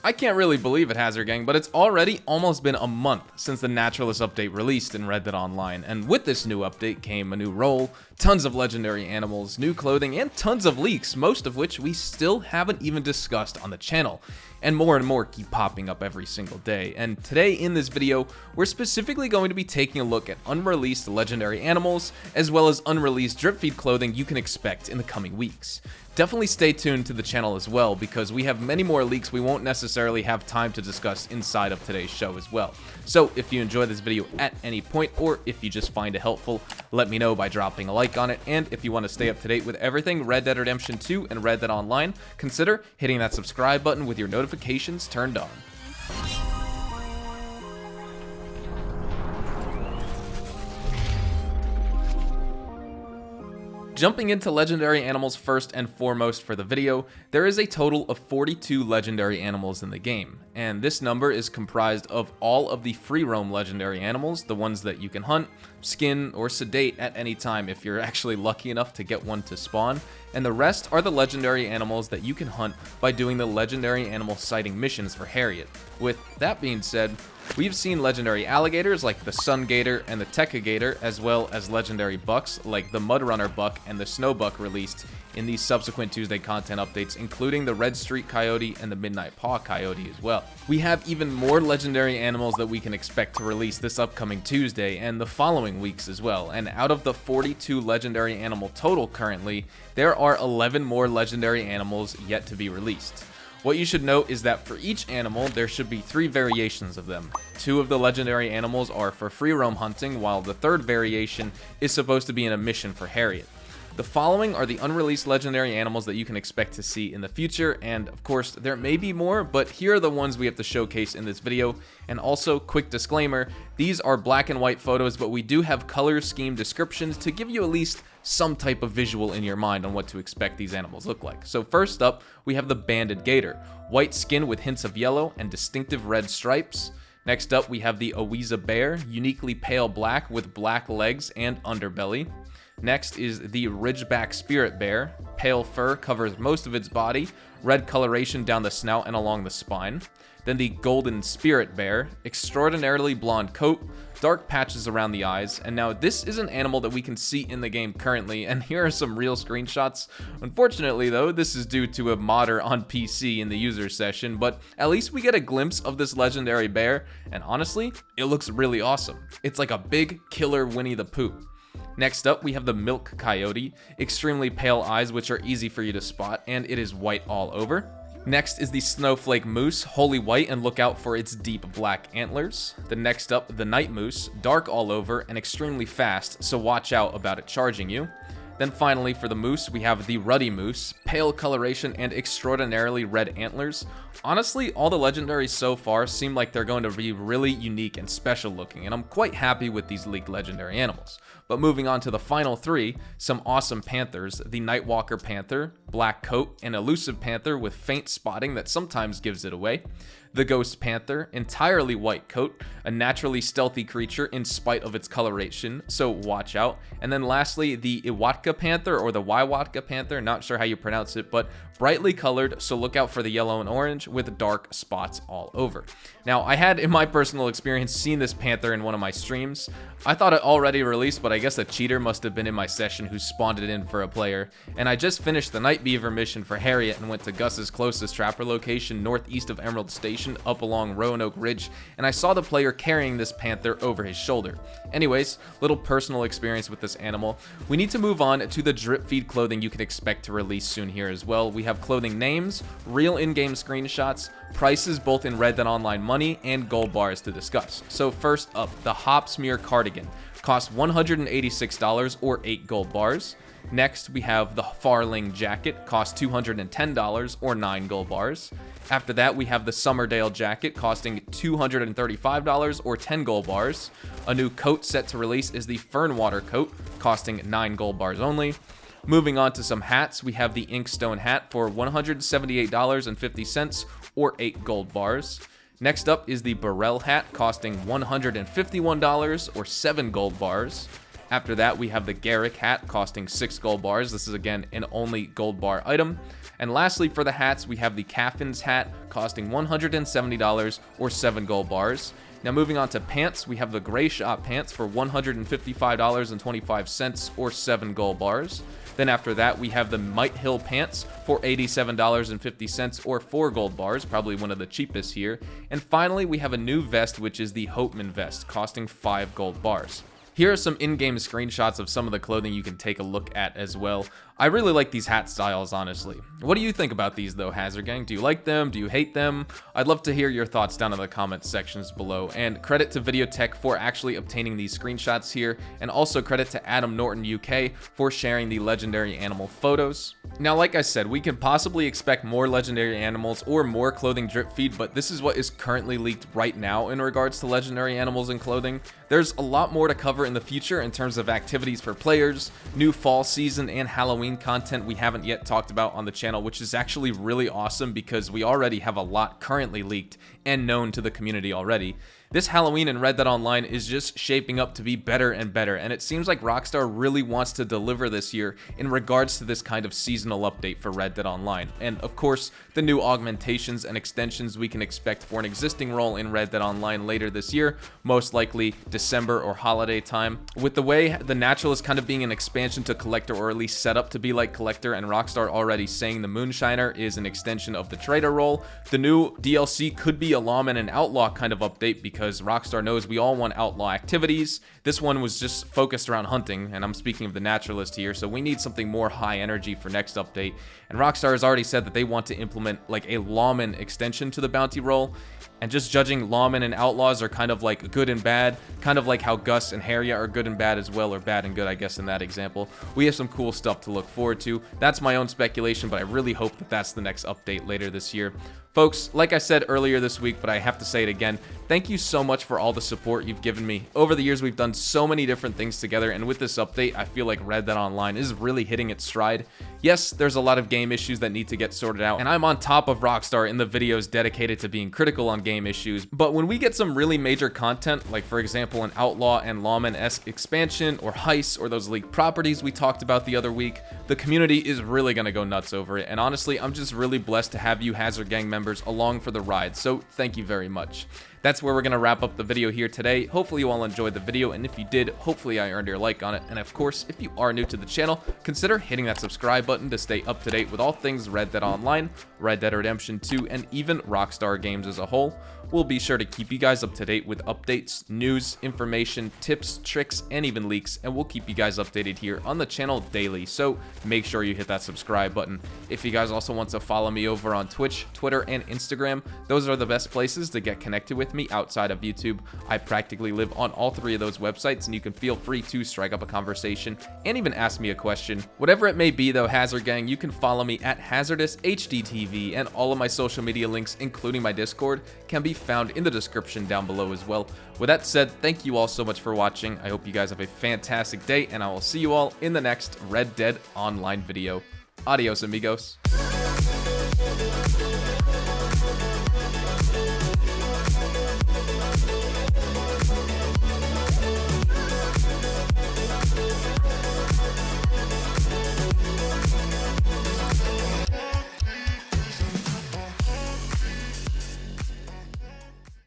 I can't really believe it, Hazard Gang, but it's already almost been a month since the Naturalist update released in Red Dead Online, and with this new update came a new role, tons of legendary animals, new clothing, and tons of leaks, most of which we still haven't even discussed on the channel. And more keep popping up every single day. And today in this video, we're specifically going to be taking a look at unreleased legendary animals, as well as unreleased drip feed clothing you can expect in the coming weeks. Definitely stay tuned to the channel as well, because we have many more leaks we won't necessarily have time to discuss inside of today's show as well. So if you enjoy this video at any point, or if you just find it helpful, let me know by dropping a like on it. And if you want to stay up to date with everything Red Dead Redemption 2 and Red Dead Online, consider hitting that subscribe button with your notifications turned on. Jumping into legendary animals first and foremost for the video, there is a total of 42 legendary animals in the game, and this number is comprised of all of the free roam legendary animals, the ones that you can hunt, skin, or sedate at any time if you're actually lucky enough to get one to spawn, and the rest are the legendary animals that you can hunt by doing the legendary animal sighting missions for Harriet. With that being said, we've seen legendary alligators like the Sun Gator and the Tekka Gator, as well as legendary bucks like the Mudrunner Buck and the Snow Buck released in these subsequent Tuesday content updates, including the Red Streak Coyote and the Midnight Paw Coyote as well. We have even more legendary animals that we can expect to release this upcoming Tuesday and the following weeks as well, and out of the 42 legendary animal total currently, there are 11 more legendary animals yet to be released. What you should note is that for each animal, there should be 3 variations of them. 2 of the legendary animals are for free roam hunting, while the third variation is supposed to be in a mission for Harriet. The following are the unreleased legendary animals that you can expect to see in the future, and of course there may be more, but here are the ones we have to showcase in this video. And also, quick disclaimer, these are black and white photos, but we do have color scheme descriptions to give you at least some type of visual in your mind on what to expect these animals look like. So first up, we have the Banded Gator, white skin with hints of yellow and distinctive red stripes. Next up, we have the Owiza Bear, uniquely pale black with black legs and underbelly. Next is the Ridgeback Spirit Bear. Pale fur covers most of its body, red coloration down the snout and along the spine. Then the Golden Spirit Bear, extraordinarily blonde coat, dark patches around the eyes, and now this is an animal that we can see in the game currently, and here are some real screenshots. Unfortunately though, this is due to a modder on PC in the user session, but at least we get a glimpse of this legendary bear, and honestly, it looks really awesome. It's like a big killer Winnie the Pooh. Next up, we have the Milk Coyote, extremely pale eyes which are easy for you to spot, and it is white all over. Next is the Snowflake Moose, wholly white and look out for its deep black antlers. Then next up, the Night Moose, dark all over and extremely fast, so watch out about it charging you. Then finally, for the moose, we have the Ruddy Moose, pale coloration and extraordinarily red antlers. Honestly, all the legendaries so far seem like they're going to be really unique and special looking, and I'm quite happy with these leaked legendary animals. But moving on to the final 3, some awesome panthers, the Nightwalker Panther, black coat, an elusive panther with faint spotting that sometimes gives it away. The Ghost Panther, entirely white coat, a naturally stealthy creature in spite of its coloration, so watch out. And then lastly, the Iwatka Panther, or the Waiwatka Panther, not sure how you pronounce it, but brightly colored, so look out for the yellow and orange with dark spots all over. Now, I had, in my personal experience, seen this panther in one of my streams. I thought it already released, but I guess a cheater must have been in my session who spawned it in for a player. And I just finished the Night Beaver mission for Harriet and went to Gus's closest trapper location northeast of Emerald Station up along Roanoke Ridge, and I saw the player carrying this panther over his shoulder. Anyways, little personal experience with this animal. We need to move on to the drip feed clothing you can expect to release soon here as well. We have clothing names, real in-game screenshots, prices both in Red Dead Online money, and gold bars to discuss. So first up, the Hopsmear Cardigan costs $186 or 8 gold bars. Next, we have the Farling Jacket, costs $210 or 9 gold bars. After that, we have the Summerdale Jacket, costing $235 or 10 gold bars. A new coat set to release is the Fernwater Coat, costing 9 gold bars only. Moving on to some hats, we have the Inkstone Hat for $178.50 or 8 gold bars. Next up is the Burrell Hat, costing $151 or 7 gold bars. After that, we have the Garrick Hat, costing 6 gold bars. This is again an only gold bar item. And lastly, for the hats, we have the Caffin's hat costing $170 or 7 gold bars. Now moving on to pants, we have the Gray Shot pants for $155.25 or 7 gold bars. Then after that, we have the Might Hill pants for $87.50 or 4 gold bars, probably one of the cheapest here. And finally, we have a new vest, which is the Hopeman vest, costing 5 gold bars. Here are some in-game screenshots of some of the clothing you can take a look at as well. I really like these hat styles, honestly. What do you think about these though, Hazard Gang? Do you like them? Do you hate them? I'd love to hear your thoughts down in the comment sections below. And credit to Videotech for actually obtaining these screenshots here, and also credit to AdamNortonUK for sharing the legendary animal photos. Now, like I said, we can possibly expect more legendary animals or more clothing drip feed, but this is what is currently leaked right now in regards to legendary animals and clothing. There's a lot more to cover in the future in terms of activities for players, new fall season, and Halloween content we haven't yet talked about on the channel, which is actually really awesome because we already have a lot currently leaked and known to the community already. This Halloween in Red Dead Online is just shaping up to be better and better, and it seems like Rockstar really wants to deliver this year in regards to this kind of seasonal update for Red Dead Online. And of course, the new augmentations and extensions we can expect for an existing role in Red Dead Online later this year, most likely December or holiday time. With the way the Naturalist kind of being an expansion to Collector, or at least set up to be like Collector, and Rockstar already saying the Moonshiner is an extension of the Trader role, the new DLC could be a Lawman and Outlaw kind of update because Rockstar knows we all want outlaw activities. This one was just focused around hunting, and I'm speaking of the Naturalist here, so we need something more high energy for next update. And Rockstar has already said that they want to implement like a Lawman extension to the bounty role. And just judging lawmen and outlaws are kind of like good and bad, kind of like how Gus and Harriet are good and bad as well, or bad and good, I guess, in that example. We have some cool stuff to look forward to. That's my own speculation, but I really hope that that's the next update later this year. Folks, like I said earlier this week, but I have to say it again, thank you so much for all the support you've given me. Over the years, we've done so many different things together, and with this update, I feel like Red Dead Online is really hitting its stride. Yes, there's a lot of game issues that need to get sorted out, and I'm on top of Rockstar in the videos dedicated to being critical on game issues, but when we get some really major content, like for example an Outlaw and Lawman-esque expansion, or heists, or those leaked properties we talked about the other week, the community is really gonna go nuts over it, and honestly, I'm just really blessed to have you Hazard Gang members along for the ride, so thank you very much. That's where we're going to wrap up the video here today. Hopefully you all enjoyed the video, and if you did, hopefully I earned your like on it. And of course, if you are new to the channel, consider hitting that subscribe button to stay up to date with all things Red Dead Online, Red Dead Redemption 2, and even Rockstar games as a whole. We'll be sure to keep you guys up to date with updates, news, information, tips, tricks, and even leaks, and we'll keep you guys updated here on the channel daily, so make sure you hit that subscribe button. If you guys also want to follow me over on Twitch, Twitter, and Instagram, those are the best places to get connected with me outside of YouTube. I practically live on all three of those websites, and you can feel free to strike up a conversation and even ask me a question. Whatever it may be though, Hazard Gang, you can follow me at HazardusHDTV, and all of my social media links, including my Discord, can be found in the description down below as well. With that said, thank you all so much for watching. I hope you guys have a fantastic day, and I will see you all in the next Red Dead Online video. Adios, amigos.